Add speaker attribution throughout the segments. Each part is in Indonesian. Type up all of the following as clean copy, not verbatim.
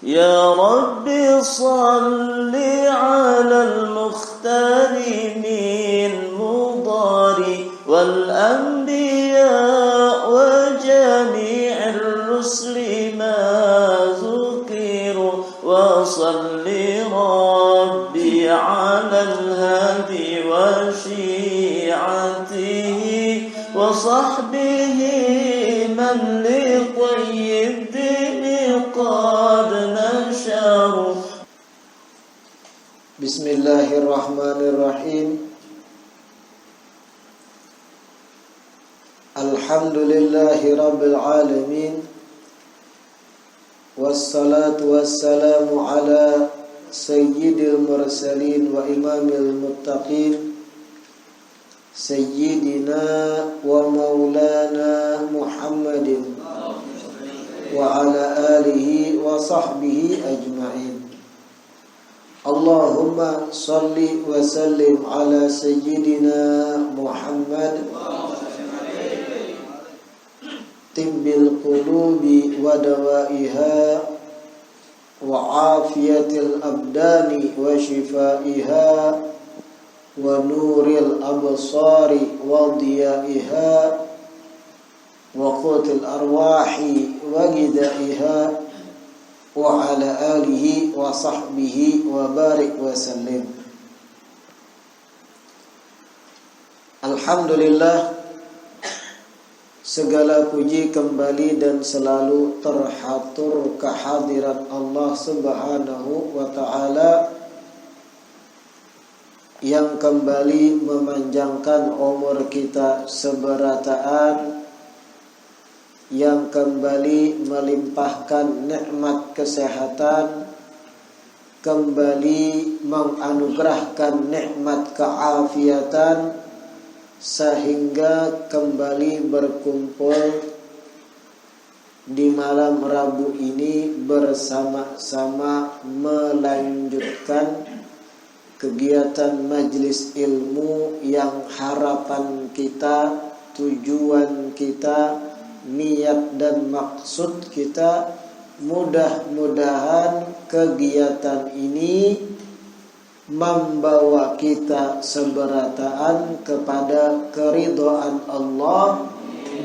Speaker 1: يا رب صل على المختار من مضار والأنبياء وجميع الرسل ما ذكروا وصل ربي على الهادي وشيعته وصحبه من لطيب الدين قد نشروا.
Speaker 2: Bismillahirrahmanirrahim. Alhamdulillahi rabbil alamin. Wassalatu wassalamu ala sayyidil mursalin wa imamil muttaqin sayyidina wa maulana Muhammadin wa ala alihi wa sahbihi ajma'in. Allahumma salli wa sallim ala sayyidina Muhammad tibbil qulubi wa dawaiha wa afiyatil abdani wa shifaiha wa nuril absari wa diyaiha wa qutil arwahi wa gidaiha wa ala alihi wa sahbihi wa barik wa sallim. Alhamdulillah, segala puji kembali dan selalu terhatur kehadirat Allah Subhanahu wa ta'ala yang kembali memanjangkan umur kita seberataan, yang kembali melimpahkan nikmat kesehatan, kembali menganugerahkan nikmat keafiatan, sehingga kembali berkumpul di malam Rabu ini bersama-sama melanjutkan kegiatan majelis ilmu yang harapan kita, tujuan kita, niat dan maksud kita, mudah-mudahan kegiatan ini membawa kita seberataan kepada keridhaan Allah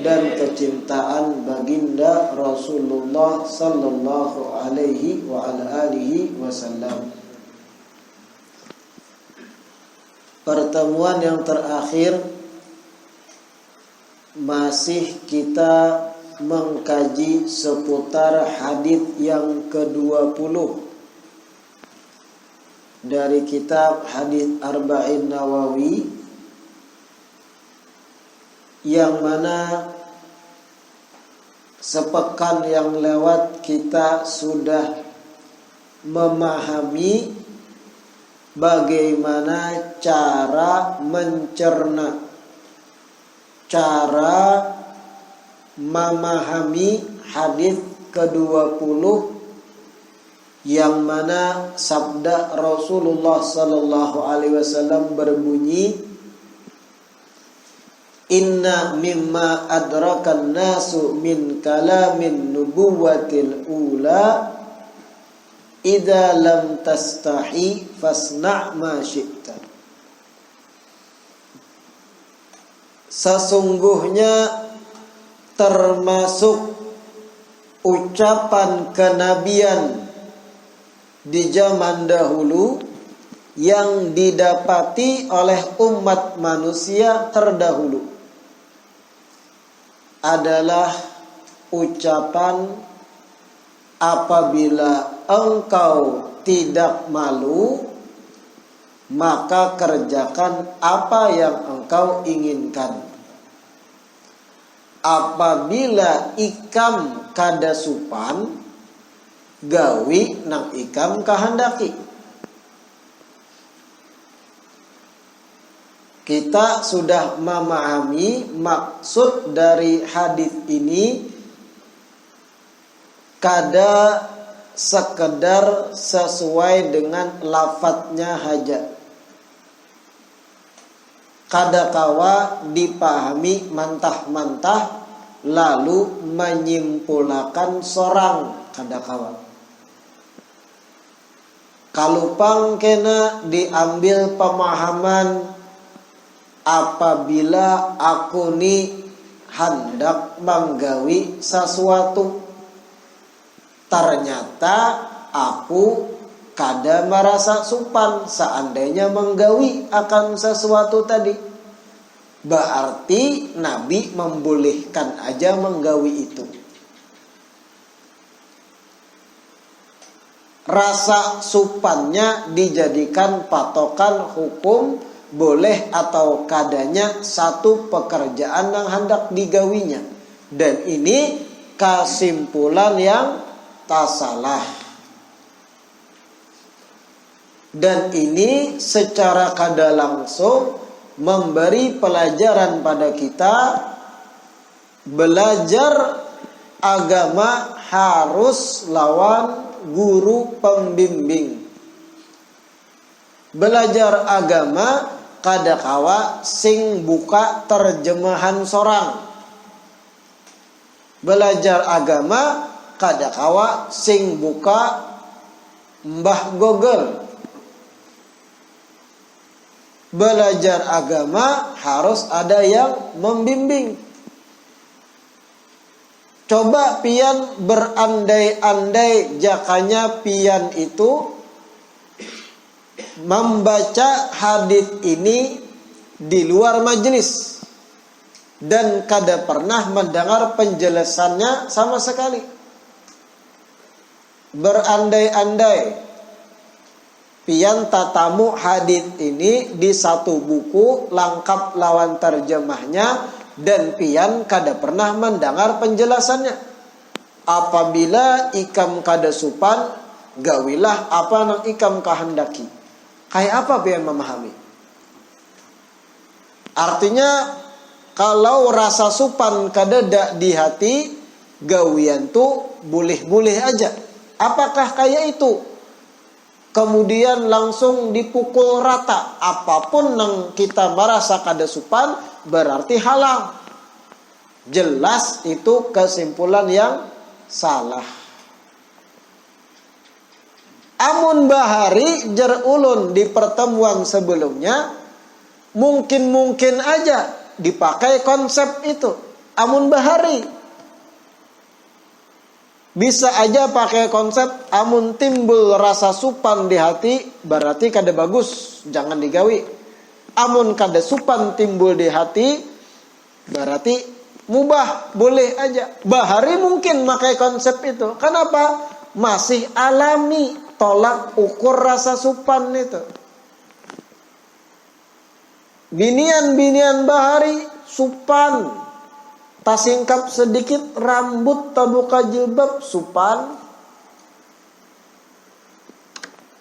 Speaker 2: dan kecintaan baginda Rasulullah sallallahu alaihi wa ala alihi wasallam. Pertemuan yang terakhir masih kita mengkaji seputar hadits yang ke-20 dari kitab Hadits Arba'in Nawawi, yang mana sepekan yang lewat kita sudah memahami bagaimana cara mencerna, cara memahami hadits ke-20 yang mana sabda Rasulullah sallallahu alaihi wasallam berbunyi, inna mimma adrakan nasu min kalamin nubuwatil ula idza lam tastahi fasna' ma syi'ta. Sesungguhnya termasuk ucapan kenabian di zaman dahulu yang didapati oleh umat manusia terdahulu adalah ucapan, apabila engkau tidak malu, maka kerjakan apa yang engkau inginkan. Apabila ikam kada supan, gawi nang ikam kahandaki. Kita sudah memahami maksud dari hadis ini, kada sekedar sesuai dengan lafadznya haja, kada kawa dipahami mantah-mantah lalu menyimpulkan sorang, kada kawa. kalupang kena diambil pemahaman apabila aku ni hendak menggawi sesuatu, ternyata aku kada merasa supan seandainya menggawi akan sesuatu tadi. Berarti Nabi membolehkan aja menggawi itu. Rasa supannya dijadikan patokan hukum boleh atau kadanya satu pekerjaan yang hendak digawinya. Dan ini kesimpulan yang tak salah. Dan ini secara kada langsung memberi pelajaran pada kita, belajar agama harus lawan guru pembimbing. Belajar agama kada kawa sing buka terjemahan sorang. Belajar agama kada kawa sing buka Mbah Google. Belajar agama harus ada yang membimbing. Coba pian berandai-andai jakanya pian itu membaca hadis ini di luar majelis dan kada pernah mendengar penjelasannya sama sekali. Berandai-andai pian tatamu hadis ini di satu buku lengkap lawan terjemahnya dan pian kada pernah mendengar penjelasannya. Apabila ikam kada supan, gawilah apa nang ikam kehendaki. Kayak apa pian memahami? Artinya kalau rasa supan kadada di hati, gawian tu boleh-boleh aja. Apakah kayak itu? Kemudian langsung dipukul rata. Apapun yang kita merasa kada supan berarti halang. Jelas itu kesimpulan yang salah. Amun bahari jar ulun di pertemuan sebelumnya, mungkin aja dipakai konsep itu. Amun bahari bisa aja pakai konsep amun timbul rasa supan di hati berarti kada bagus, jangan digawi. Amun kada supan timbul di hati berarti mubah, boleh aja. Bahari mungkin pakai konsep itu. Kenapa? Masih alami tolak ukur rasa supan itu. Binian bahari supan, tasingkap sedikit rambut, tabuka jilbab, supan.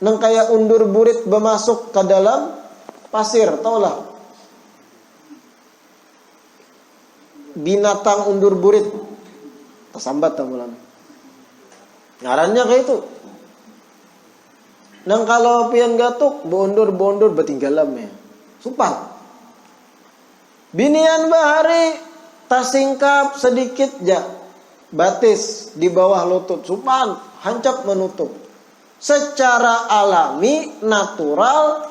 Speaker 2: Nang kaya undur burit bermasuk ke dalam pasir, taulah. Binatang undur burit, tersambat tamulan. Ngarannya kayak itu. Nang kalau pian gatuk, bondur bertinggalam ya. Supan. Binian bahari tasingkap sedikit ja, batis di bawah lutut, supan, hancap menutup. Secara alami, natural,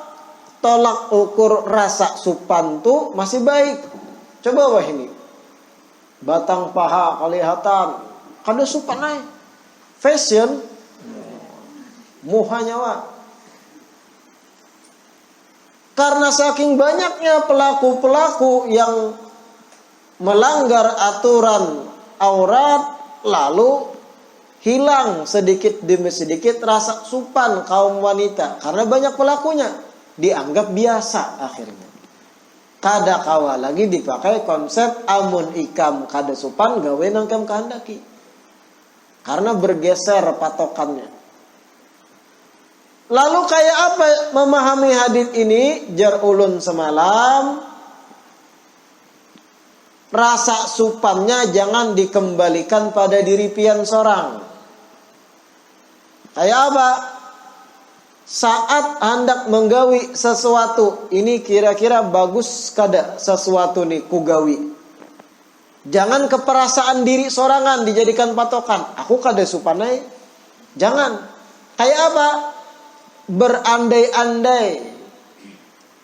Speaker 2: tolak ukur rasa supan tu masih baik. Coba wah ini, batang paha kelihatan, kada supan ay. Fashion, muhanya wah. Karena saking banyaknya pelaku-pelaku yang melanggar aturan aurat, lalu hilang sedikit demi sedikit rasa supan kaum wanita. Karena banyak pelakunya, dianggap biasa akhirnya. Kada kawa lagi dipakai konsep amun ikam kada supan gawe nang kam kehendaki. Karena bergeser patokannya. Lalu kayak apa memahami hadis ini? Jar ulun semalam, rasa supannya jangan dikembalikan pada diri pian sorang. Kayak apa? Saat hendak menggawi sesuatu, ini kira-kira bagus kada sesuatu nih kugawi. Jangan keperasaan diri sorangan dijadikan patokan. Aku kada supanai. Jangan. Kayak apa? berandai-andai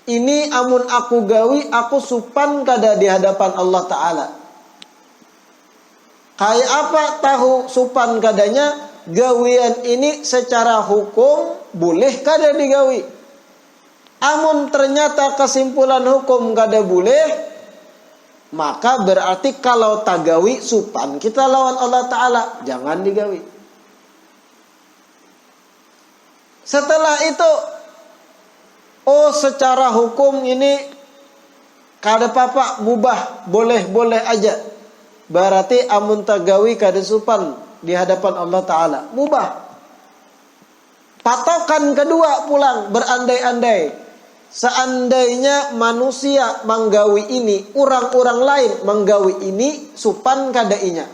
Speaker 2: ini amun aku gawi aku supan kada di hadapan Allah Ta'ala. Kayak apa tahu supan kadanya? Gawian ini secara hukum boleh kada digawi. Amun ternyata kesimpulan hukum kada boleh, maka berarti kalau tagawi supan kita lawan Allah Ta'ala, jangan digawi. Setelah itu, oh secara hukum ini kada apa-apa, mubah, boleh-boleh aja. Berarti amun tagawi kada supan di hadapan Allah Ta'ala, mubah. Patokan kedua pulang, berandai-andai. Seandainya manusia menggawi ini, orang-orang lain menggawi ini, supan kadainya.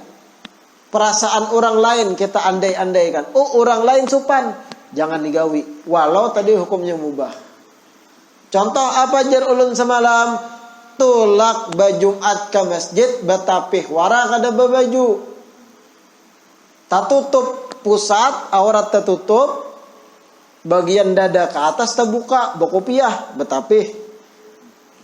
Speaker 2: Perasaan orang lain kita andai-andaikan. Oh orang lain supan, jangan digawi. Walau tadi hukumnya mubah. Contoh apa jar ulun semalam? Tulak bajumat ke masjid batapih wara kada babaju. Tatutup pusat, aurat tertutup. Bagian dada ke atas terbuka, berkopiah, betapih.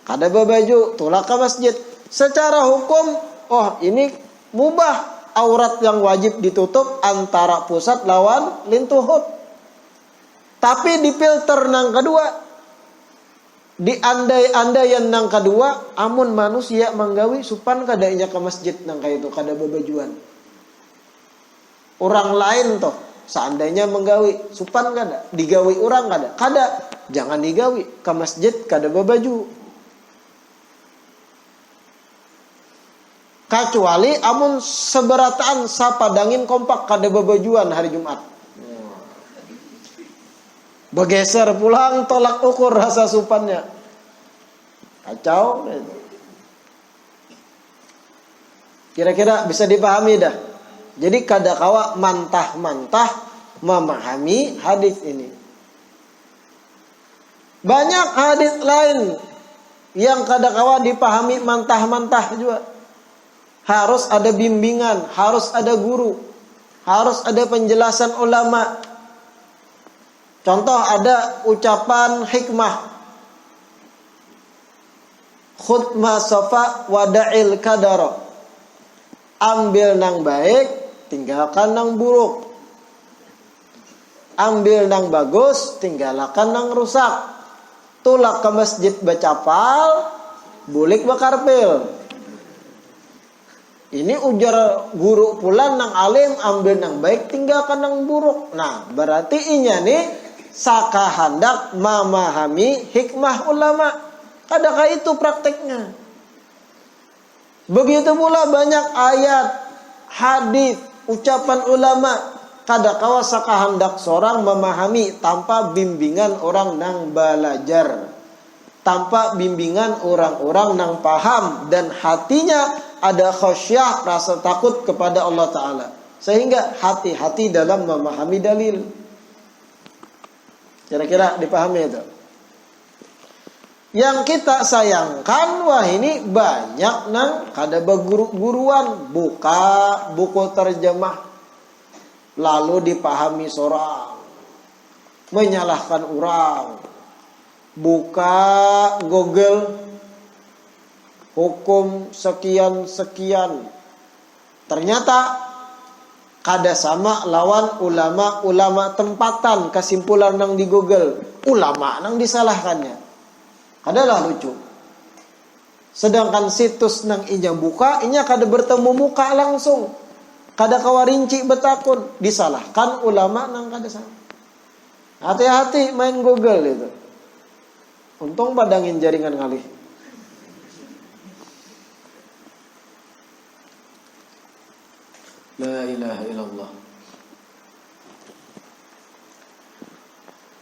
Speaker 2: Kada babaju, tulak ke masjid. Secara hukum, oh ini mubah. Aurat yang wajib ditutup antara pusat lawan lintuhut. Tapi di filter nang kedua, di andai-andaian nang kedua, amun manusia menggawi supan kadainya ke masjid nang kayak itu, kada babajuan. Orang lain toh, seandainya menggawi supan kada, digawi orang kada, jangan digawi ke masjid kada babaju. Kecuali amun seberataan sapadangin kompak kada babajuan hari Jumat. Bergeser pulang tolak ukur rasa supannya. Kacau. Kira-kira bisa dipahami dah. Jadi kada kawa mantah-mantah memahami hadis ini. Banyak hadis lain yang kada kawa dipahami mantah-mantah juga. Harus ada bimbingan, harus ada guru, harus ada penjelasan ulama. Contoh ada ucapan hikmah. Khudh ma safa wada'il kadara. Ambil nang baik, tinggalkan nang buruk. Ambil nang bagus, tinggalkan nang rusak. Tulak ke masjid bacapal, bulik bakarpil. Ini ujar guru pula nang alim, ambil nang baik, tinggalkan nang buruk. Nah, berarti inya nih saka hendak memahami hikmah ulama. Adakah itu prakteknya? Begitu pula banyak ayat, hadis, ucapan ulama. Kadakawa saka hendak seorang memahami tanpa bimbingan orang nang belajar, tanpa bimbingan orang-orang nang paham dan hatinya ada khasyah, rasa takut kepada Allah Ta'ala. Sehingga hati-hati dalam memahami dalil. Kira-kira dipahami itu. Yang kita sayangkan, wah ini banyak nang kada beguru-guruan, buka buku terjemah lalu dipahami seorang, menyalahkan orang. Buka Google hukum sekian-sekian, ternyata kada sama lawan ulama-ulama tempatan. Kesimpulan nang di Google, ulama nang disalahkannya. Adalah lucu. Sedangkan situs nang inya buka, inya kada bertemu muka langsung, kada kawarinci betakun, disalahkan ulama nang kada sama. Hati-hati main Google itu. Untung badangin jaringan ngalih. La ilaha illallah.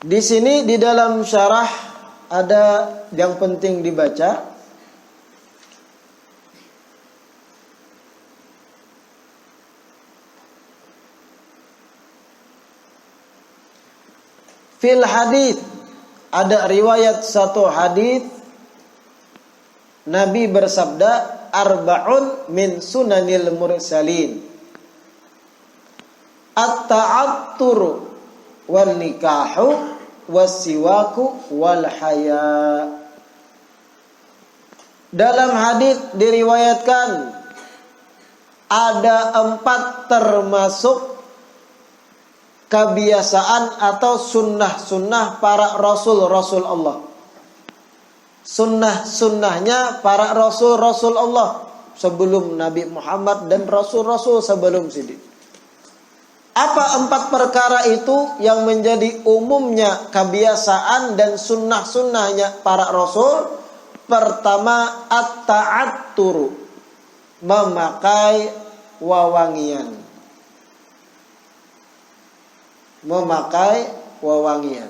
Speaker 2: Di sini di dalam syarah ada yang penting dibaca. Fil hadits ada riwayat satu hadis Nabi bersabda, arba'un min sunanil mursalin, at-ta'attur wan nikahu wasiwaku wal haya. Dalam hadis diriwayatkan ada 4 termasuk kebiasaan atau sunnah-sunnah para rasul-rasul Allah. Sunnah-sunnahnya para rasul-rasul Allah sebelum Nabi Muhammad dan rasul-rasul sebelum sidin. Apa 4 perkara itu yang menjadi umumnya kebiasaan dan sunnah-sunnahnya para rasul? Pertama, at-ta'atturu, memakai wewangian. Memakai wewangian.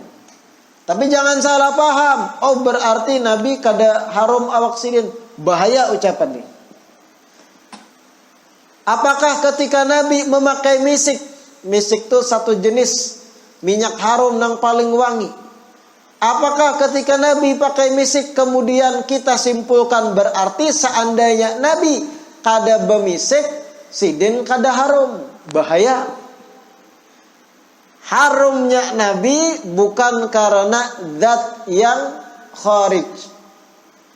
Speaker 2: Tapi jangan salah paham. Oh, berarti Nabi kada harum awak sidin. Bahaya ucapan ini. Apakah ketika Nabi memakai misik? Misik itu satu jenis minyak harum yang paling wangi. Apakah ketika Nabi pakai misik kemudian kita simpulkan berarti seandainya Nabi kada bemisik, sidin kada harum? Bahaya. Harumnya Nabi bukan karena zat yang kharij.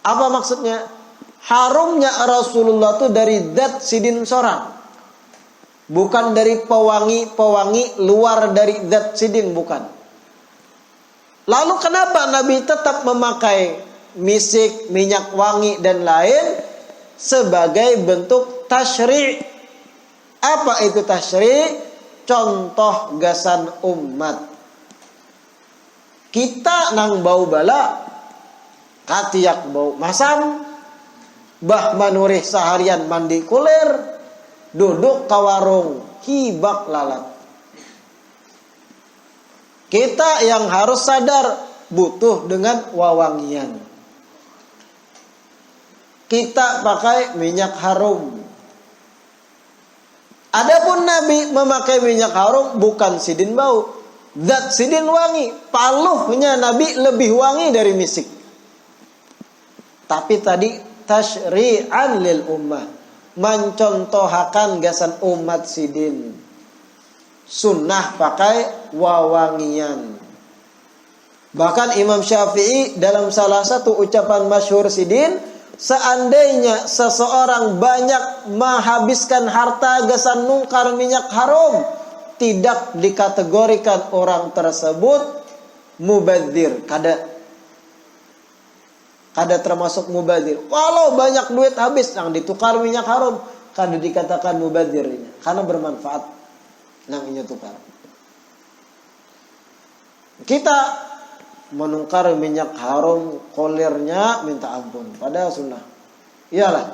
Speaker 2: Apa maksudnya? Harumnya Rasulullah itu dari zat sidin sorang. Bukan dari pewangi-pewangi luar dari zat sidin, bukan. Lalu kenapa Nabi tetap memakai misik, minyak wangi dan lain sebagai bentuk tasyri'? Apa itu tasyri'? Contoh gasan umat. Kita nang bau bala, katiak bau masam, bah manurih seharian mandi kulir, duduk ke warung hibak lalat. Kita yang harus sadar butuh dengan wewangian. Kita pakai minyak harum. Adapun Nabi memakai minyak harum bukan sidin bau. Zat sidin wangi. Paluhnya Nabi lebih wangi dari misik. Tapi tadi tasyri'an lil ummah. Mencontohakan gasan umat sidin. Sunnah pakai wewangian. Bahkan Imam Syafi'i dalam salah satu ucapan masyhur sidin, seandainya seseorang banyak menghabiskan harta gasan nungkar minyak harum, tidak dikategorikan orang tersebut mubadzir. Kada termasuk mubadzir. Walau banyak duit habis yang ditukar minyak harum, kada dikatakan mubadzir, karena bermanfaat nang inya tukar. Kita menukar minyak harum kolirnya minta ampun pada sunnah. Iyalah.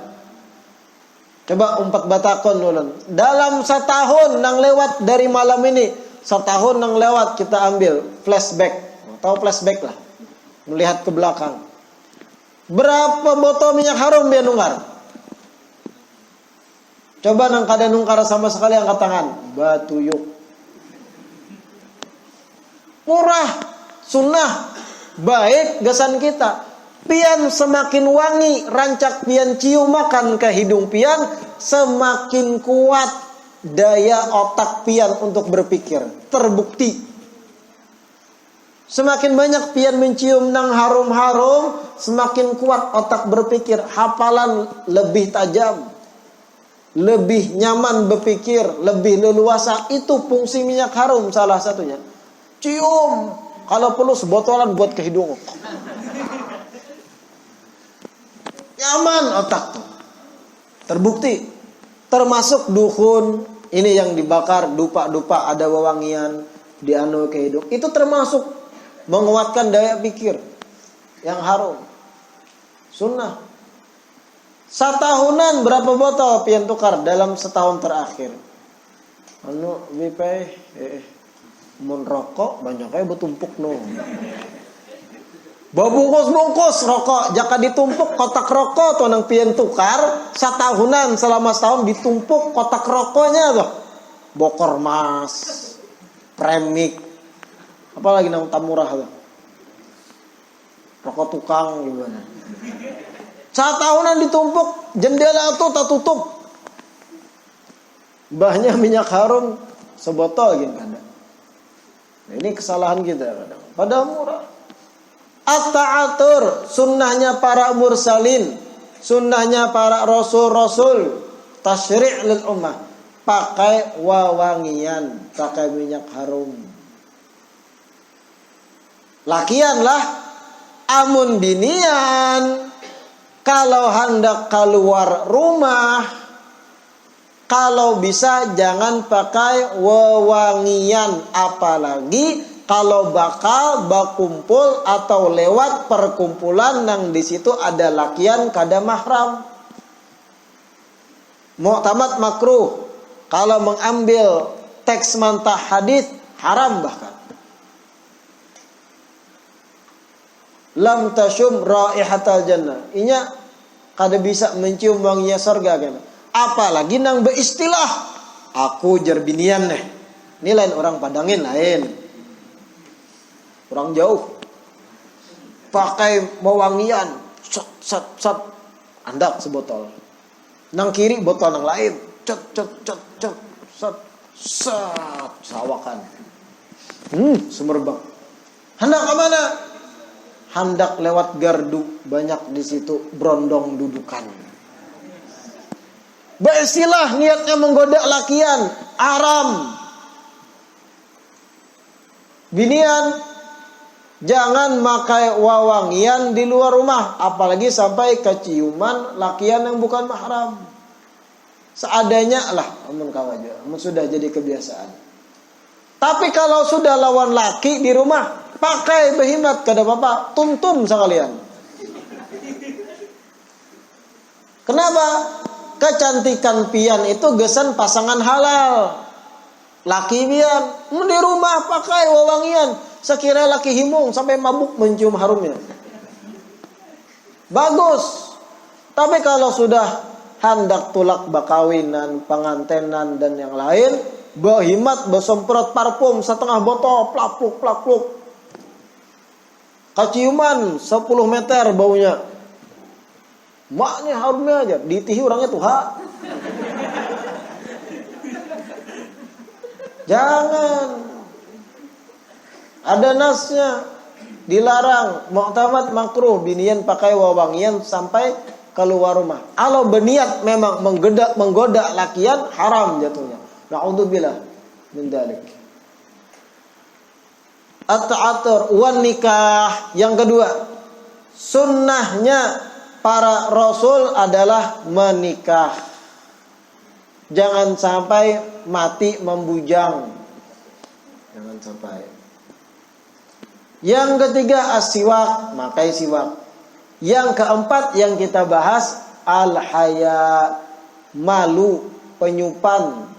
Speaker 2: Coba umpat batakon ulun. Dalam setahun nang lewat dari malam ini, setahun nang lewat kita ambil flashback. Tahu flashback lah. Melihat ke belakang. Berapa botol minyak harum dia nungkar? Coba nang kada nungkar sama sekali angkat tangan. Batuyuk. Murah, sunnah, baik gasan kita. Pian semakin wangi, rancak pian cium makan ke hidung pian, semakin kuat daya otak pian untuk berpikir. Terbukti. Semakin banyak pian mencium nang harum-harum, semakin kuat otak berpikir. Hafalan lebih tajam. Lebih nyaman berpikir, lebih leluasa. Itu fungsi minyak harum salah satunya. Cium, kalau perlu sebotolan buat ke hidung. Nyaman otak tuh. Terbukti. Termasuk dukhun, ini yang dibakar, dupa-dupa ada wewangian dianu ke hidung. Itu termasuk menguatkan daya pikir yang harum. Sunnah. Setahunan berapa botol pian tukar dalam setahun terakhir? Anu wipai mun rokok banyak kayak betumpuk no. Babungkus-bungkus rokok jaka ditumpuk kotak rokok tuh nang pian tukar setahunan selama setahun ditumpuk kotak rokoknya tuh. Bokor mas, premik, apalagi nang tamurah tuh. Rokok tukang gimana? Setahunan ditumpuk, jendela itu tak tutup. Bahnya minyak harum sebotol gini kada. Nah, ini kesalahan kita kadang. Padahal murah. At-ta'atur, sunnahnya para mursalin, sunnahnya para rasul-rasul, tasyri' lil ummah, pakai wawangian, pakai minyak harum. Lakianlah amun binian kalau hendak keluar rumah, kalau bisa jangan pakai wewangian, apalagi kalau bakal berkumpul atau lewat perkumpulan yang di situ ada lakian kada mahram. Mu'tamad makruh. Kalau mengambil teks mantah hadis haram bahkan. Lam tashum raihatal jannah. Inya kada bisa mencium wanginya surga kan. Apalagi nang beristilah aku jerbinian nih. Ini lain orang Padangin lain. Orang jauh. Pakai wewangian, set andak sebotol. Nang kiri botol nang lain. Set sawakan. Sumerbang. Hendak ke mana? Hendak lewat gardu, banyak di situ brondong dudukan. Bersilah niatnya menggoda lakian, haram. Binian jangan pakai wawangian di luar rumah, apalagi sampai keciuman lakian yang bukan mahram. Seadanya lah, amun kawaja, amun sudah jadi kebiasaan. Tapi kalau sudah lawan laki di rumah, pakai behimat kada apa-apa, tumtum sekalian. Kenapa? Kecantikan pian itu gesan pasangan halal. Laki pian, di rumah pakai wawangian. Sekira laki himung sampai mabuk mencium harumnya. Bagus. Tapi kalau sudah hendak tulak bakawinan, pengantenan dan yang lain, berhimat bersemprot parfum setengah botol, plapluk. Keciuman 10 meter baunya. Maknya harumnya aja, ditihi orangnya tuh ha. Jangan. Ada nasnya, dilarang, mu'tamad makruh binian pakai wawangian sampai keluar rumah. Kalau berniat memang menggoda lakian, haram jatuhnya. Na'udzubillah min dzalik. At-ta'atur wan nikah. Yang kedua, sunnahnya para rasul adalah menikah. Jangan sampai mati membujang. Jangan sampai. Yang ketiga as-siwak, makai siwak. Yang keempat yang kita bahas al-haya, malu, penyupan.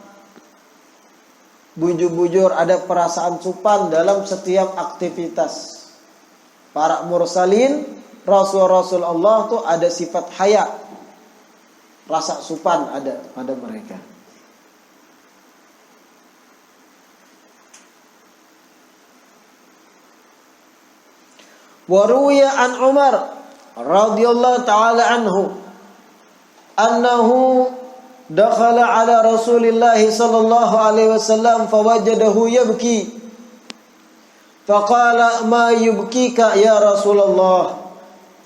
Speaker 2: Bujur-bujur ada perasaan supan dalam setiap aktivitas. Para mursalin, rasul-rasul Allah tuh ada sifat haya. Rasa supan ada pada mereka. Waruya an Umar radhiyallahu taala anhu annahu dakhala ala Rasulillah sallallahu alaihi wasallam fawajadahu yabki faqala ma yubkika ya Rasulullah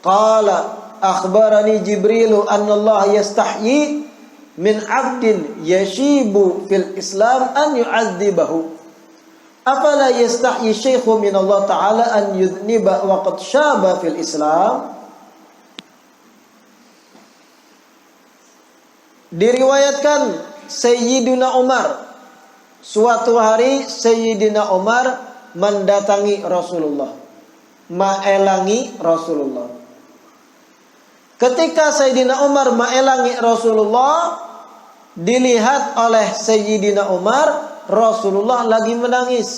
Speaker 2: qala akhbarani Jibril anna Allah yastahyi min 'abdin yashibu fil Islam an yu'adzibahu afala yastahyi syaikhu min Allah ta'ala an yudhniba wa qad syaba fil Islam. Diriwayatkan Sayyidina Umar, suatu hari Sayyidina Umar mendatangi Rasulullah, maelangi Rasulullah. Ketika Sayyidina Umar maelangi Rasulullah, dilihat oleh Sayyidina Umar Rasulullah lagi menangis.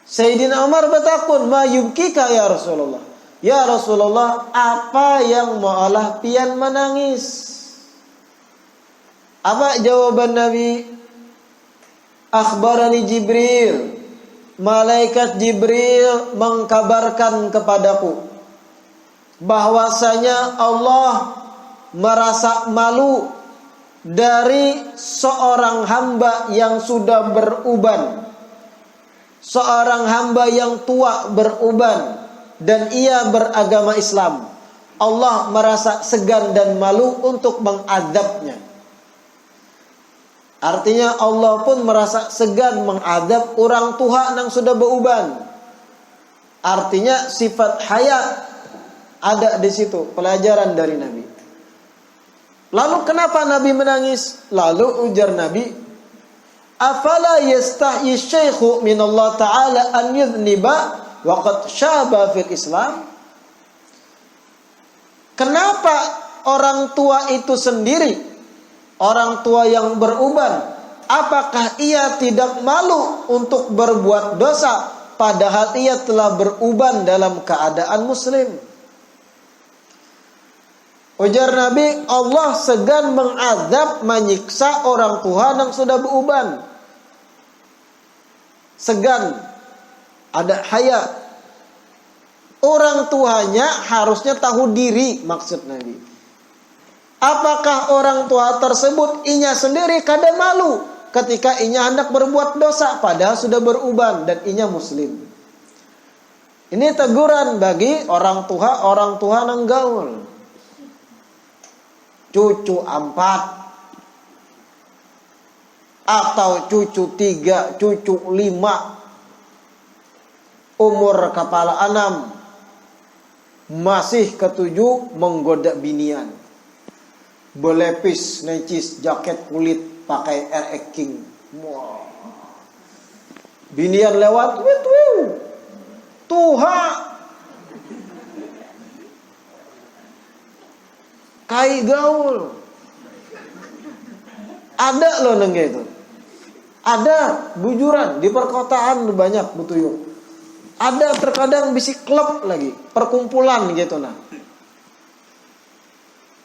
Speaker 2: Sayyidina Umar bertakun, ma yubkika ya Rasulullah. Ya Rasulullah, apa yang mengolah pian menangis? Apa jawaban Nabi? Akhbarani Jibril, malaikat Jibril mengkabarkan kepadaku bahwasanya Allah merasa malu dari seorang hamba yang sudah beruban, seorang hamba yang tua beruban dan ia beragama Islam, Allah merasa segan dan malu untuk mengadabnya. Artinya Allah pun merasa segan mengadab orang tua yang sudah beruban. Artinya sifat haya ada di situ, pelajaran dari Nabi. Lalu kenapa Nabi menangis? Lalu ujar Nabi, afala yastahyi syaikhu min Allah Ta'ala an yudhniba wa qad syaba fil Islam. Kenapa orang tua itu sendiri, orang tua yang beruban, apakah ia tidak malu untuk berbuat dosa padahal ia telah beruban dalam keadaan muslim? Ujar Nabi, Allah segan mengadab, menyiksa orang tua yang sudah beruban. Segan, ada haya. Orang tuanya harusnya tahu diri, maksud Nabi. Apakah orang tua tersebut inya sendiri kada malu ketika inya hendak berbuat dosa padahal sudah beruban dan inya muslim? Ini teguran bagi orang tua nang gaul. Cucu 4 atau cucu 3, cucu 5, umur kepala 6, masih ketujuh menggoda binian, belepis necis jaket kulit pakai RX King. Wow. Binian lewat, tuha kai gaul. Ada loh nengge itu. Ada bujuran di perkotaan banyak butuyuk. Ada terkadang bisi klub lagi, perkumpulan gitu nah.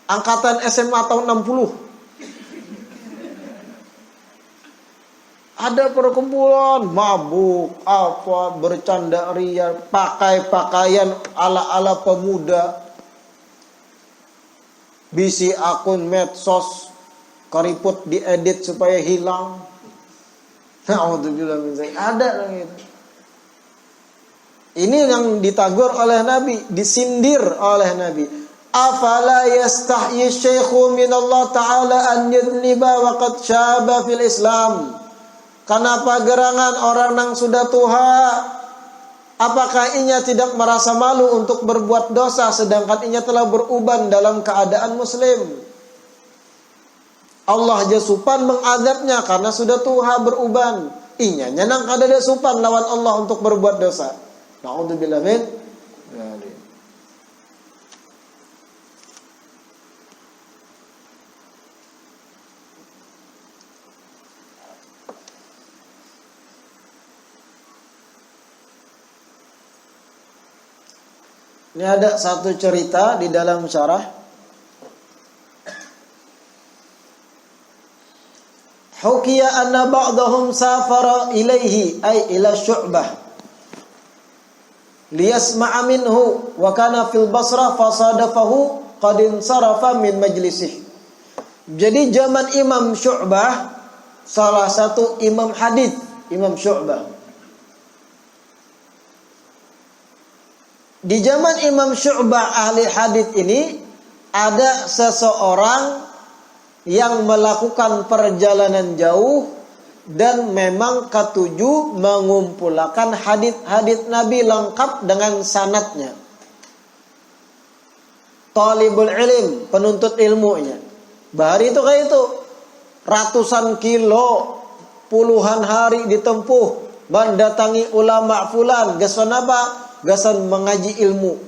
Speaker 2: Angkatan SMA tahun 60. Ada perkumpulan mabuk, apa bercanda ria, pakai pakaian ala-ala pemuda. Bisi akun medsos, keriput diedit supaya hilang. Na'udzubillah min dzalik. Ada lagi itu. Ini yang ditagur oleh Nabi, disindir oleh Nabi. Afala yastahyi syaikhu min Allah Ta'ala an yudhniba wa qad syaba fil Islam. Kenapa gerangan orang yang sudah tua? Apakah inya tidak merasa malu untuk berbuat dosa sedangkan inya telah beruban dalam keadaan muslim? Allah aja supan mengadabnya karena sudah tua beruban. Inya nyenang kada ada supan lawan Allah untuk berbuat dosa. Na'udzubillah min dzalik. Ini ada satu cerita di dalam syarah. Hukiya anna ba'dahum safara ilaihi ay ila Syu'bah liyasma'a minhu wa kana fil Basrah fasadafahu qad insarafa min majlisih. Jadi zaman Imam Syu'bah, salah satu imam hadis, Imam Syu'bah. Di zaman Imam Syu'bah ahli hadis ini ada seseorang yang melakukan perjalanan jauh dan memang ketujuh mengumpulkan hadis-hadis Nabi lengkap dengan sanadnya. Talibul ilm, penuntut ilmunya. Bahari itu kayak itu. Ratusan kilo, puluhan hari ditempuh mendatangi ulama fulan, gasan apa? Gasan mengaji ilmu,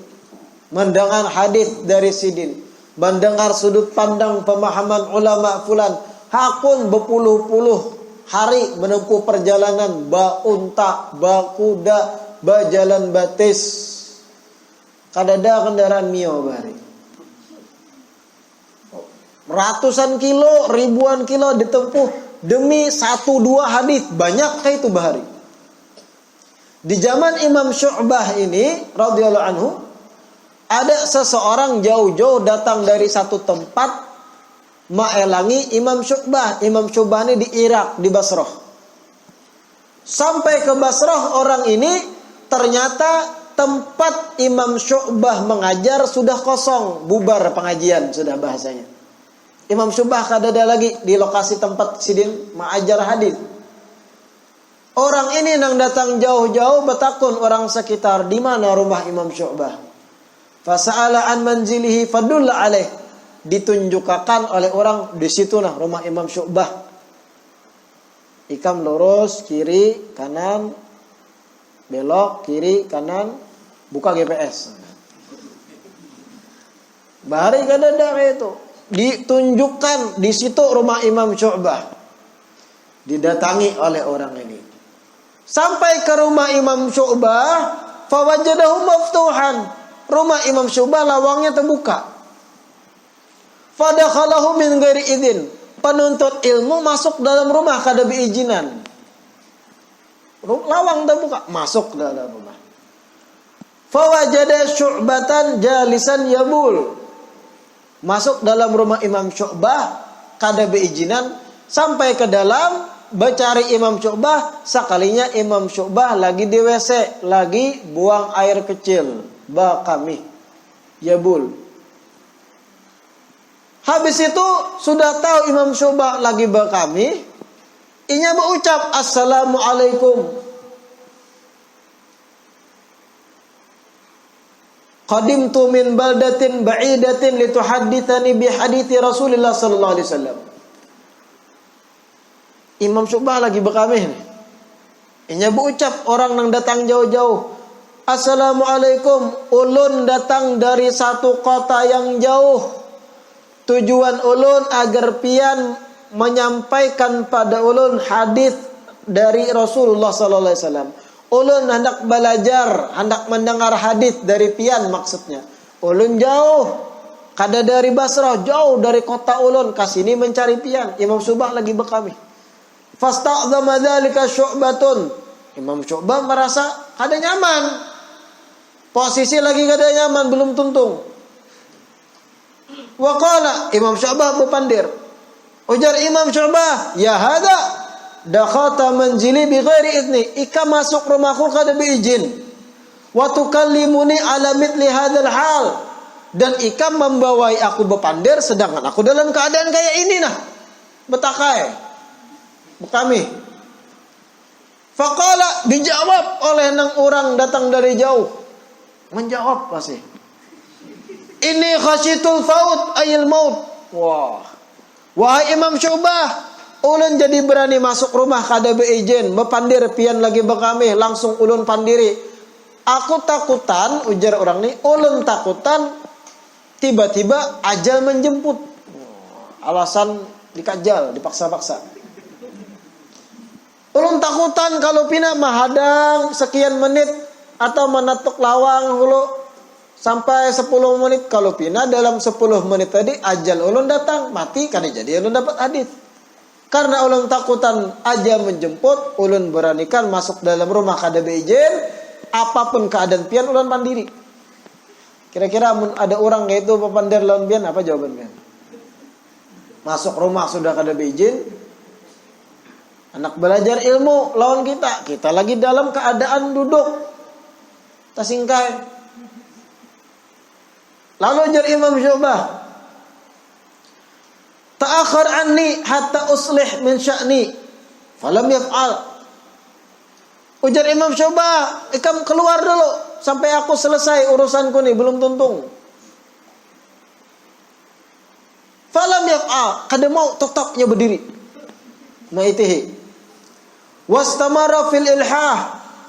Speaker 2: mendengar hadis dari sidin, mendengar sudut pandang pemahaman ulama fulan. Hakun berpuluh-puluh hari menempuh perjalanan ba unta, ba kuda, ba jalan batis. Kadada kendaraan mio bahari. Ratusan kilo, ribuan kilo ditempuh demi 1-2 hadis. Banyak kayak itu bahari. Di zaman Imam Syu'bah ini radhiyallahu anhu, ada seseorang jauh-jauh datang dari satu tempat maelangi Imam Syu'bah. Imam Syu'bah ini di Irak, di Basrah. Sampai ke Basrah orang ini ternyata tempat Imam Syu'bah mengajar sudah kosong, bubar pengajian sudah bahasanya. Imam Syu'bah kada ada lagi di lokasi tempat sidin mengajar hadis. Orang ini nang datang jauh-jauh betakun orang sekitar, di mana rumah Imam Syu'bah. Fasa'ala an manzilihi fadulla alaih. Ditunjukkan oleh orang, di situlah rumah Imam Syu'bah. Ikam lurus, kiri, kanan, belok, kiri, kanan, buka GPS. Bahari kada ada kayak itu. Ditunjukkan di situ rumah Imam Syu'bah. Didatangi oleh orang ini. Sampai ke rumah Imam Syu'bah, fawajadahu maftuhan. Rumah Imam Syu'bah lawangnya terbuka. Fadakhalahu min ghairi idzin. Penuntut ilmu masuk dalam rumah kada beizinan. Lawang terbuka, masuk dalam rumah. Fawajada Syu'batan jalisan yabul. Masuk dalam rumah Imam Syu'bah kada beizinan, sampai ke dalam bercari Imam Syu'bah, sekalinya Imam Syu'bah lagi di WC, lagi buang air kecil, bakami yabul. Habis itu sudah tahu Imam Syu'bah lagi bakami, inya berucap assalamualaikum. Qadimtu min baldatin ba'idatin lituhadditsani bi hadithi Rasulullah sallallahu alaihi wasallam. Imam Syu'bah lagi bakami nih. Inya berucap orang nang datang jauh-jauh, assalamualaikum, ulun datang dari satu kota yang jauh. Tujuan ulun agar pian menyampaikan pada ulun hadis dari Rasulullah sallallahu alaihi wasallam. Ulun hendak belajar, hendak mendengar hadis dari pian maksudnya. Ulun jauh, kada dari Basrah, jauh dari kota ulun kasini mencari pian. Imam Syu'bah lagi bekami. Fasta'dzama dzalika Syu'batun. Imam Syu'bah merasa kada nyaman. Posisi lagi kada nyaman, belum tuntung. Wa qala, Imam Syu'bah berpandir. Ujar Imam Syu'bah, ya hada dakhata manzili bi ghairi idni. Ika masuk rumahku kada beizin. Wa tukallimuni ala mithli hadzal hal. Dan ika membawai aku berpandir sedangkan aku dalam keadaan kayak ini nah. Betakai. Bekami. Faqala, dijawab oleh nang orang datang dari jauh. Menjawab pasti. Ini khasyitul faut ayil maut. Wah. Wahai Imam Syu'bah, ulun jadi berani masuk rumah kada beizin, bepandir pian lagi bekami, langsung ulun pandiri. Aku takutan, ujar orang ni, ulun takutan tiba-tiba ajal menjemput. Alasan dikajal, dipaksa-paksa. Ulun takutan kalau pina mahadang sekian menit atau menatuk lawang hulu sampai 10 menit. Kalau pina dalam 10 menit tadi ajal ulun datang, mati kan jadi ulun dapat hadis. Karena ulun takutan ajal menjemput, ulun beranikan masuk dalam rumah kada beizin, apapun keadaan pian ulun pandiri. Kira-kira ada orang kayak itu pepandir lawan pian, apa jawaban pian? Masuk rumah sudah kada beizin, anak belajar ilmu lawan kita lagi dalam keadaan duduk tasingkai. Lalu ujar Imam Syu'bah, ta'akhir anni hatta uslih min sya'ni falam yaf'al. Ujar Imam Syu'bah, ikam keluar dulu sampai aku selesai urusanku nih, belum tuntung. Falam yaf'al, kada mau tetapnya berdiri. Maitihi. Wastamara fil ilhah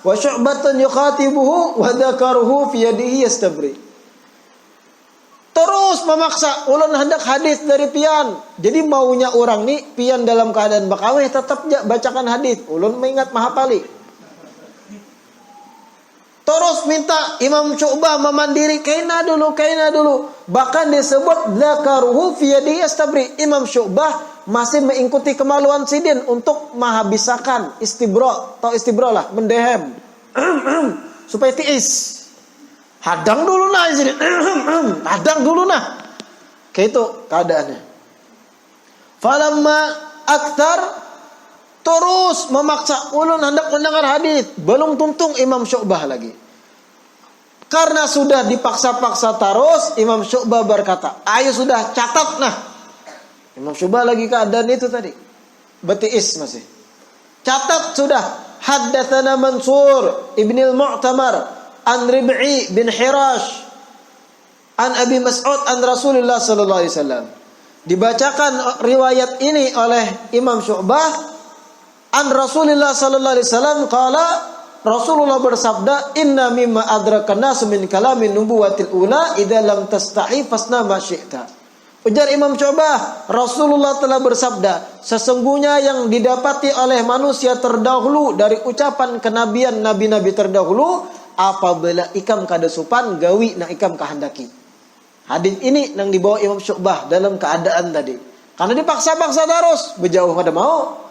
Speaker 2: wa Syu'batun yukhatibuhu wa dzakaruhu fi yadihi yastabri. Terus memaksa ulun hendak hadis dari pian. Jadi maunya orang ni pian dalam keadaan bakawih tetap bacakan hadis. Ulun mengingat mahapali. Terus minta Imam Syu'bah memandiri kaina dulu. Bahkan disebut dzakaruhu fi yadihi yastabri. Imam Syu'bah masih mengikuti kemaluan sidin untuk menghabiskan istibra lah, mendehem. Supaya tiis. Hadang dulu nah sini. Hadang dulu nah. Kayak itu keadaannya. Falamma aktar Terus memaksa ulun hendak mendengar hadis. Belum tuntung Imam Syu'bah lagi. Karena sudah dipaksa-paksa terus, Imam Syu'bah berkata, ayo sudah catat nah. Imam Syu'bah lagi keadaan itu tadi. Betiis masih. Catat sudah. Haddatsana Mansur ibn al-Mu'tamar an Rib'i bin Hirash an Abi Mas'ud an Rasulullah sallallahu alaihi wasallam. Dibacakan riwayat ini oleh Imam Syu'bah an Rasulullah sallallahu alaihi wasallam qala, Rasulullah bersabda, inna mimma adrakan nasu min kalamin nubuwatil ula idza lam tastahi fasna ma syi'ta. Ujar Imam Syu'bah, Rasulullah telah bersabda, sesungguhnya yang didapati oleh manusia terdahulu dari ucapan kenabian nabi-nabi terdahulu, apabila ikam kada supan gawi na ikam kahandaki. Hadis ini yang dibawa Imam Syu'bah dalam keadaan tadi. Karena dipaksa-paksa terus, berjauh pada mau.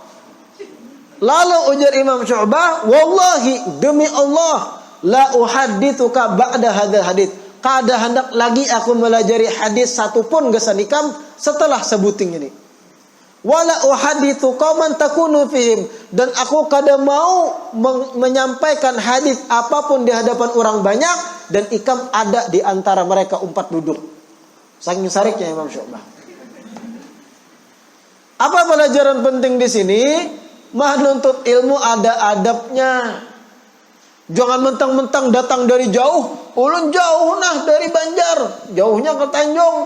Speaker 2: Lalu ujar Imam Syu'bah, wallahi demi Allah, la uhadditsuka ba'da hadzal hadits. Kada hendak lagi aku melajari hadis satupun gesanikam setelah sebuting ini. Wala uhadditsuka man takunu fihim, dan aku kada mau menyampaikan hadis apapun di hadapan orang banyak dan ikam ada di antara mereka umpat duduk. Saking sariknya Imam Syu'bah. Apa pelajaran penting di sini? Menuntut ilmu ada adabnya. Jangan mentang-mentang datang dari jauh. Ulun jauh nah dari Banjar, jauhnya ke Tanjung.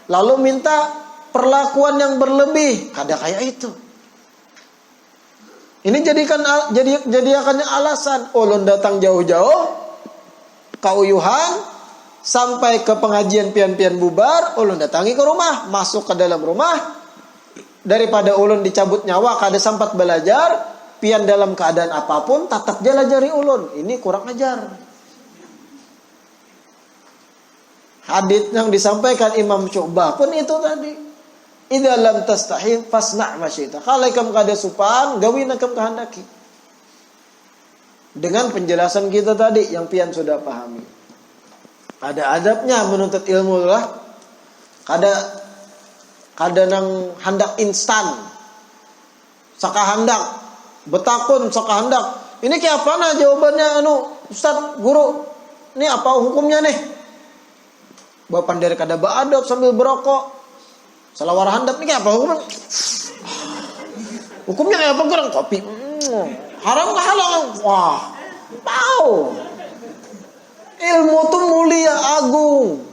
Speaker 2: Lalu minta perlakuan yang berlebih. Kada kayak itu. Ini jadikannya alasan. Ulun datang jauh-jauh, kauyuhan, sampai ke pengajian pian-pian bubar. Ulun datangi ke rumah, masuk ke dalam rumah. Daripada ulun dicabut nyawa, kada sempat belajar. Pian dalam keadaan apapun, tatap jalajari ulun. Ini kurang ajar. Hadits yang disampaikan Imam Syu'bah pun itu tadi. Idza lam tastahi fasna' ma syi'ta. Kalau ikam kada supan, gawin ikam kehendaki. Dengan penjelasan kita tadi yang pian sudah pahami. Ada adabnya menuntut ilmu lah. Kada nang hendak instan. Saka hendak betakun saka hendak. Ini kayak apa nah jawabannya Ustaz, guru. Ini apa hukumnya nih? Bapak dari kada beadab sambil berokok. Salawar handap ini kayak apa hukumnya? Hukumnya kayak apa kurang kopi? Haram ke halal? Wah, tahu. Ilmu tuh mulia agung.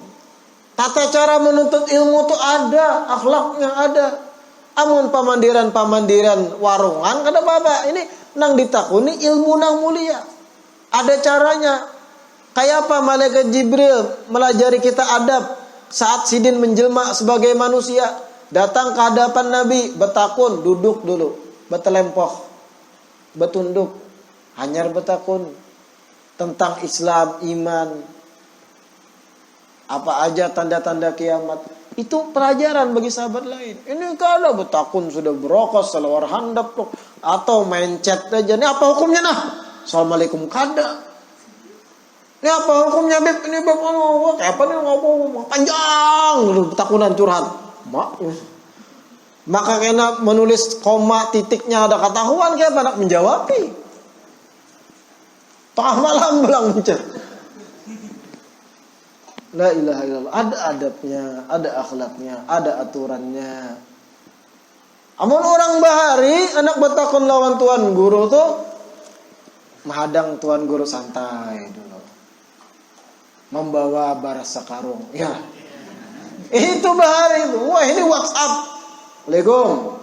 Speaker 2: Tata cara menuntut ilmu tuh ada, akhlaknya ada. Amun pamandiran warungan kada apa-apa. Ini nang ditakuni ilmu nang mulia. Ada caranya. Kayak apa malaikat Jibril melajari kita adab saat sidin menjelma sebagai manusia. Datang ke hadapan Nabi, betakun, duduk dulu, betelempoh, betunduk, hanyar betakun tentang Islam, iman, apa aja tanda-tanda kiamat. Itu pelajaran bagi sahabat lain. Ini kalau betakun sudah berokos, salawar handap atau main chat aja. Ini apa hukumnya nah? Assalamualaikum kada. Ini apa hukumnya beb? Ini beb kayak apa nih ngomong panjang betakunan curhat. Maka kena menulis koma titiknya ada ketahuan kayak apa nak menjawabi. Tengah malam belang mencet. La ilaha illallah. Ada adabnya, ada akhlaknya, ada aturannya. Amun orang bahari anak betakun lawan tuan guru tuh menghadang tuan guru santai dulu. Membawa baras sekarung. Ya. Itu bahari itu. Wah, ini WhatsApp. Assalamualaikum.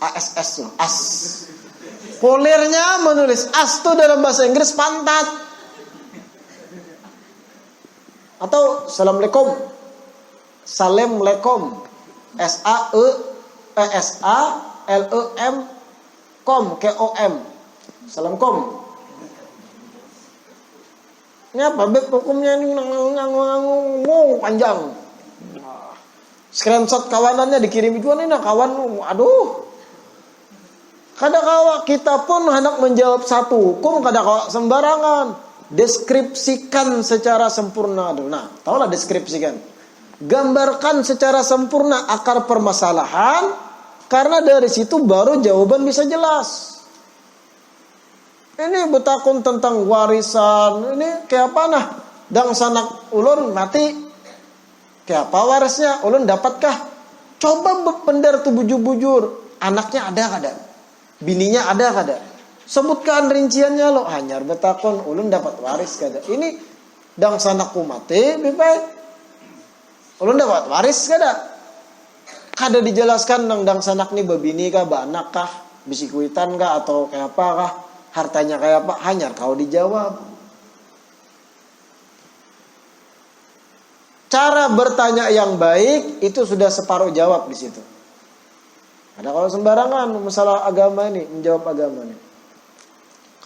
Speaker 2: ASS tuh, as. Polirnya menulis as tuh dalam bahasa Inggris pantat. Atau Assalamualaikum. Salamlekom. SALEM kom KOM. Salamkom. Ini apa beb hukumnya ini ngomong panjang. Screenshot kawanannya dikirim itu nih nah kawan. Aduh. Kada kawa kita pun hendak menjawab satu hukum kada kawa sembarangan. Deskripsikan secara sempurna. Nah, tahulah deskripsikan. Gambarkan secara sempurna akar permasalahan, Karena dari situ baru jawaban bisa jelas. Ini betakun tentang warisan. Ini kayak apa nah? Dang sanak ulun mati. Kayak apa warisnya? Ulun dapatkah? Coba bepender tuh bujur-bujur. Anaknya ada kada? Bininya ada kada? Sebutkan rinciannya lo. Hanyar betakun ulun dapat waris kada? Ini dang sanakku mati. Bipai. Ulun dapat waris kada? Kada dijelaskan dang sanak nih babini kah, anak kah, bisikuitan kah, atau kayak apa kah, hartanya kayak apa, hanya kau dijawab. Cara bertanya yang baik itu sudah separuh jawab di situ. Ada kalau sembarangan masalah agama ini, menjawab agama ini.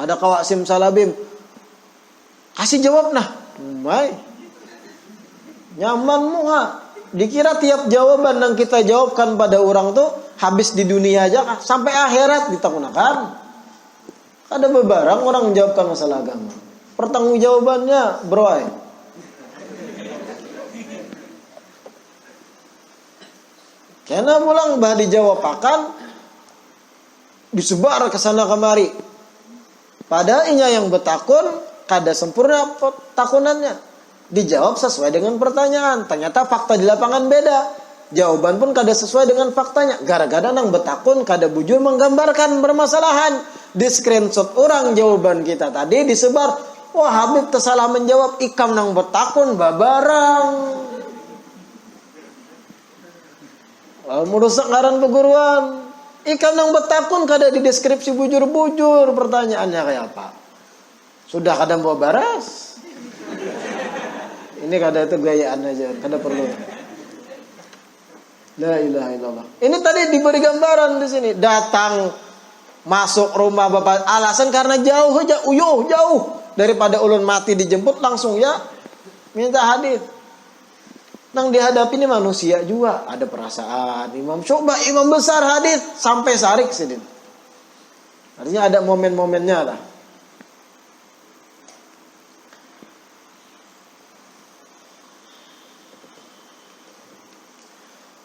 Speaker 2: Ada kawasim salabim, kasih jawab nah, nyamanmu ha. Dikira tiap jawaban yang kita jawabkan pada orang tuh habis di dunia aja kah? Sampai akhirat ditakunakan. Ada beberapa orang menjawabkan masalah agama. Pertanggungjawabannya bro. Karena pulang bah dijawab akan disebar ke sana kemari. Padahal inya yang betakun kada sempurna takunannya. Dijawab sesuai dengan pertanyaan. Ternyata fakta di lapangan beda. Jawaban pun kada sesuai dengan faktanya. Gara-gara nang betakun kada bujur menggambarkan permasalahan. Di screenshot orang jawaban kita tadi disebar. Wah Habib tersalah menjawab. Ikam nang betakun babarang. Merusak ngaran peguruan. Ikam nang betakun kada di deskripsi bujur-bujur. Pertanyaannya kayak apa? Sudah kada mau baras. Ini kada itu gayaan aja, kada perlu. La ilaha illallah. Ini tadi diberi gambaran di sini. Datang masuk rumah bapak alasan karena jauh aja, jauh daripada ulun mati dijemput langsung ya minta hadis. Nang dihadapi ini manusia juga ada perasaan. Imam coba imam besar hadis sampai sarik sedin. Artinya ada momen-momennya lah.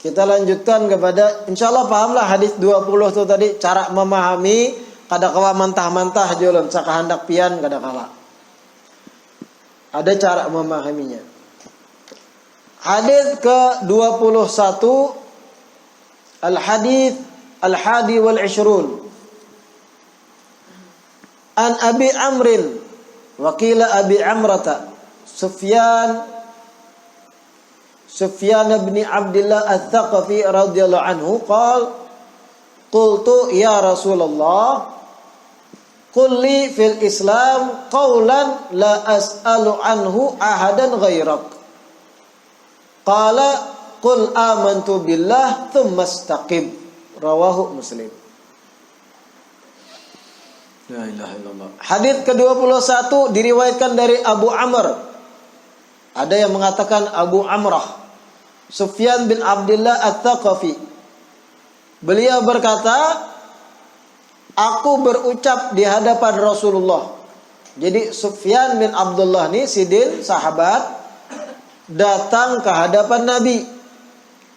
Speaker 2: Kita lanjutkan kepada insyaallah pahamlah hadis 20 itu tadi cara memahami kada kawa mantah-mantah jolon sakahandak pian kada kala. Ada cara memahaminya. Hadis ke-21 al-hadis al-hadi wal 20 an Abi Amrin wa qila Abi Amrata Sufyan bin Abdullah Ats-Tsaqafi radhiyallahu anhu qala qultu ya Rasulullah qul li fil Islam qawlan la as'alu anhu ahadan ghairak qala qul amantu billah thumma istaqim rawahu Muslim. La ilaha illallah. Hadis ke-21 diriwayatkan dari Abu Amr. Ada yang mengatakan Abu Amrah Sufyan bin Abdullah Ats-Tsaqafi. Beliau berkata, aku berucap di hadapan Rasulullah. Jadi Sufyan bin Abdullah ni sidin sahabat datang ke hadapan Nabi.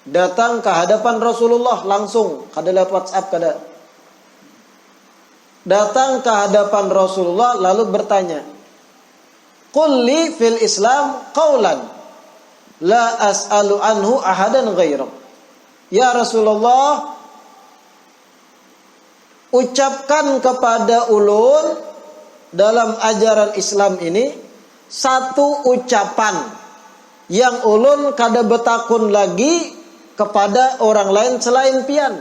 Speaker 2: Datang ke hadapan Rasulullah langsung, kada lewat WhatsApp kada. Datang ke hadapan Rasulullah lalu bertanya, "Qul li fil Islam qawlan la as'alu anhu ahadan ghairak." Ya Rasulullah, ucapkan kepada ulun dalam ajaran Islam ini satu ucapan yang ulun kada betakun lagi kepada orang lain selain pian.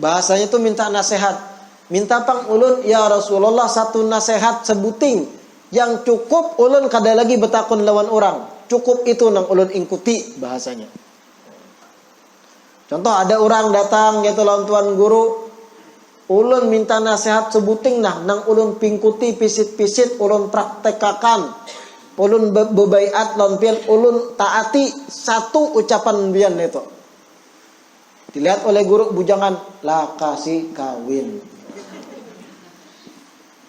Speaker 2: Bahasanya itu minta nasihat. Minta pang ulun ya Rasulullah satu nasihat sebuting yang cukup ulun kada lagi betakun lawan orang. Cukup itu nang ulun ingkuti bahasanya. Contoh ada orang datang gitu lawan tuan guru, ulun minta nasihat sebuting nah nang ulun pingkuti pisit-pisit ulun praktekakan. Ulun bebaiat lawan pian ulun taati satu ucapan pian itu. Dilihat oleh guru bujangan lah kasih kawin.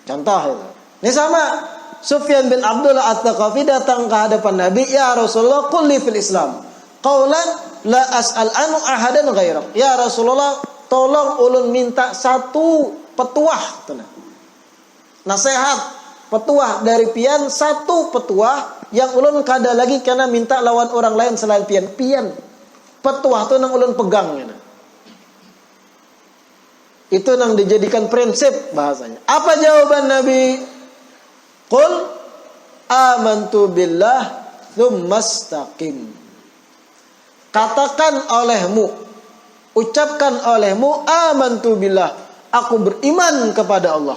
Speaker 2: Contoh itu. Ini sama Sufyan bin Abdullah Ats-Tsaqafi datang ke hadapan Nabi, ya Rasulullah qul li fil Islam qawlan la as'al anhu ahadan ghairak. Ya Rasulullah, tolong ulun minta satu petuah tenang. Nasihat petuah dari pian, satu petuah yang ulun kada lagi karena minta lawan orang lain selain pian. Petuah tu nang ulun pegang ya. Itu nang dijadikan prinsip bahasanya. Apa jawaban Nabi? Qul amantu billah tsumastaqim. Katakan olehmu, ucapkan olehmu, amantu billah, aku beriman kepada Allah.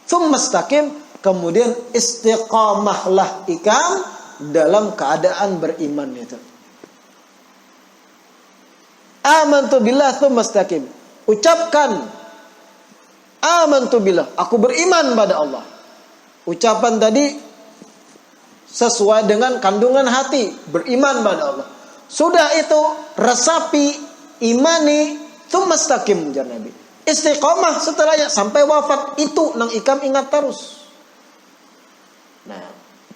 Speaker 2: Tsumastaqim, kemudian istiqamahlah ikam dalam keadaan beriman itu. Amantu billah tsumastaqim. Ucapkan amantu billah, aku beriman pada Allah. Ucapan tadi sesuai dengan kandungan hati, beriman pada Allah. Sudah itu resapi, imani, tsumastaqim jar Nabi. Istiqamah setelahnya sampai wafat, itu nang ikam ingat terus. Nah,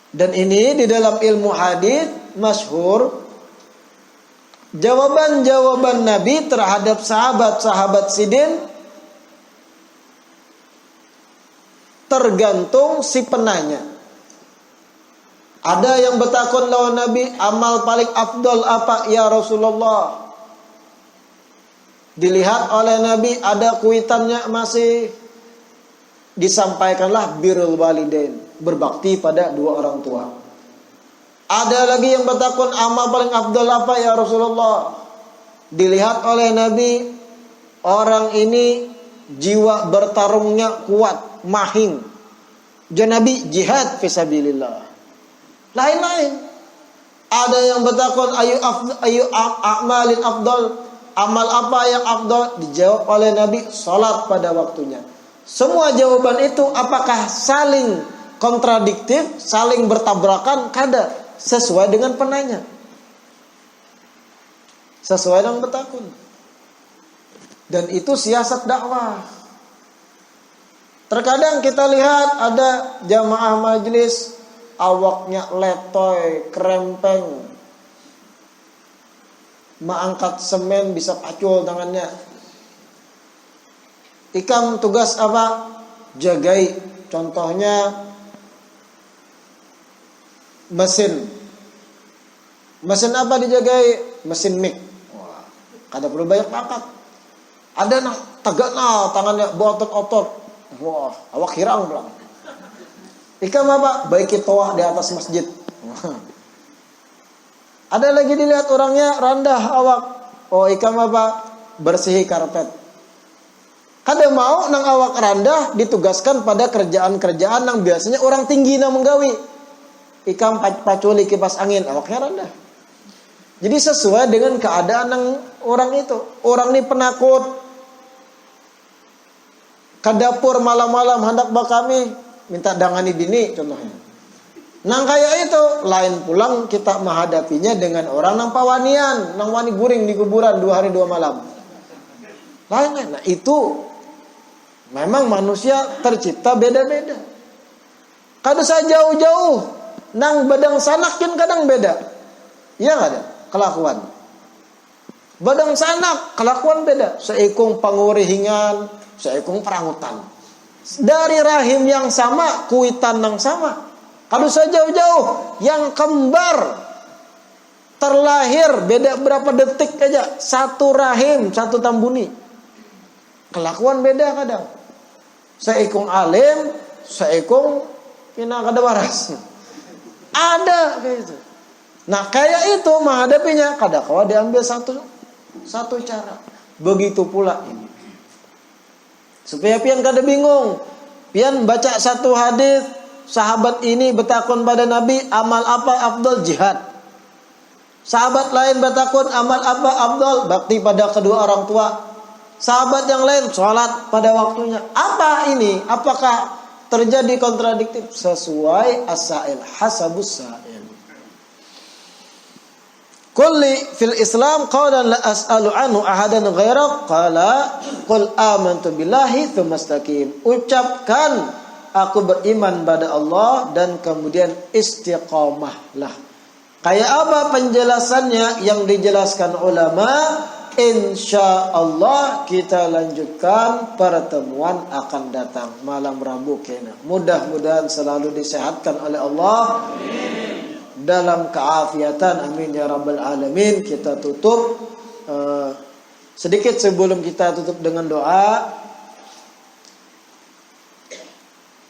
Speaker 2: dan ini di dalam ilmu hadis masyhur, jawaban-jawaban Nabi terhadap sahabat-sahabat sidin tergantung si penanya. Ada yang bertakun lawan Nabi, amal paling afdol apa ya Rasulullah? Dilihat oleh Nabi, ada kuitannya masih, disampaikanlah birrul walidain, berbakti pada dua orang tua. Ada lagi yang bertakun, amal paling afdol apa ya Rasulullah? Dilihat oleh Nabi, orang ini jiwa bertarungnya kuat, mahing. Jadi Nabi jihad fisabilillah. Lain-lain. Ada yang bertakun ayu a'malin afdal, amal apa yang afdal? Dijawab oleh Nabi, salat pada waktunya. Semua jawaban itu apakah saling kontradiktif, saling bertabrakan? Kada, sesuai dengan penanya, sesuai dengan bertakun. Dan itu siasat dakwah. Terkadang kita lihat ada jamaah majlis awaknya letoy, krempeng, mengangkat semen bisa pacul tangannya. Ikam tugas apa? Jagai. Contohnya mesin. Mesin apa dijagai? Mesin mic. Wah, kada perlu banyak pangkat. Ada nang tegak tangannya berotot-otot. Wah, awak hirang pulang. Ikam apa? Baiki toah di atas masjid. Ada lagi dilihat orangnya randah awak. Oh, ikam apa? Bersihi karpet. Kada mau nang awak randah ditugaskan pada kerjaan-kerjaan yang biasanya orang tinggi nang menggawi. Ikam paculi kipas angin, awaknya rendah. Jadi sesuai dengan keadaan nang orang itu. Orang ini penakut. Ke dapur malam-malam hendak bakami, minta dangani bini contohnya. Nang kayak itu, lain pulang kita menghadapinya dengan orang nang pawanian, nang wani guring di kuburan 2 hari 2 malam. Lain. Nah itu memang manusia tercipta beda-beda. Kada jauh-jauh, nang badang sanakin kadang beda. Iya nggak ada kelakuan. Badang sanak kelakuan beda. Seikung pangurihingan, seikung perangutan. Dari rahim yang sama, kuitan yang sama. Kalau saya jauh-jauh, yang kembar terlahir beda berapa detik aja, satu rahim, satu tambuni. Kelakuan beda kadang. Seikung alim, seikung pina kada waras. Ada kayak itu. Nah kayak itu menghadapinya kada kawa diambil satu cara. Begitu pula ini. Supaya pian kada bingung. Pian baca satu hadis, sahabat ini bertakun pada Nabi, amal apa afdal? Jihad. Sahabat lain bertakun, amal apa afdal? Bakti pada kedua orang tua. Sahabat yang lain sholat pada waktunya. Apa ini? Apakah terjadi kontradiktif? Sesuai as-sa'il, hasabus sa'il. Kulli fil Islam qawlan la as'alu anhu ahadan ghairak, qala qul amantu billahi tsumastaqim. Ucapkan aku beriman pada Allah dan kemudian istiqamahlah. Kayak apa penjelasannya yang dijelaskan ulama? insya Allah kita lanjutkan pertemuan akan datang malam Rabu kena. Mudah-mudahan selalu disehatkan oleh Allah dalam keafiatan, amin ya rabbal alamin. Kita tutup sedikit sebelum kita tutup dengan doa.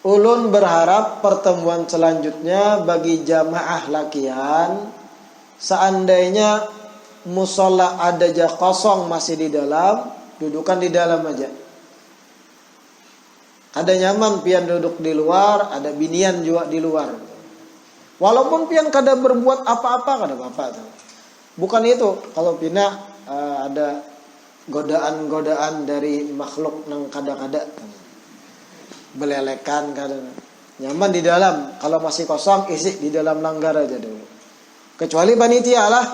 Speaker 2: Ulun berharap pertemuan selanjutnya bagi jamaah lakian, seandainya musola ada aja kosong masih di dalam, dudukan di dalam aja. Ada nyaman pian duduk di luar, ada binian juga di luar. Walaupun pian kada berbuat apa-apa kada apa-apa tuh. Bukan itu, kalau pina ada godaan-godaan dari makhluk nang kada-kada belelekan kadang. Nyaman di dalam, kalau masih kosong isi di dalam langgar aja dulu. Kecuali panitia lah,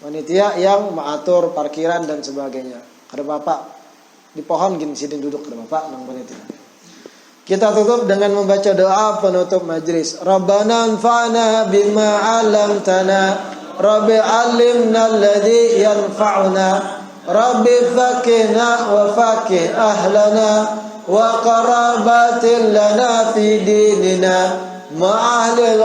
Speaker 2: panitia yang mengatur parkiran dan sebagainya. Kada bapak di pohon gini sidin duduk kada bapak nang panitia. Kita tutup dengan membaca doa penutup majlis. Rabbana anfa'na bima 'allamtana, Rabbi 'allimna alladhi yanfa'una, Rabbi faqihna wa faqih ahlana wa qarabatin lana fi dinina ma'ahlil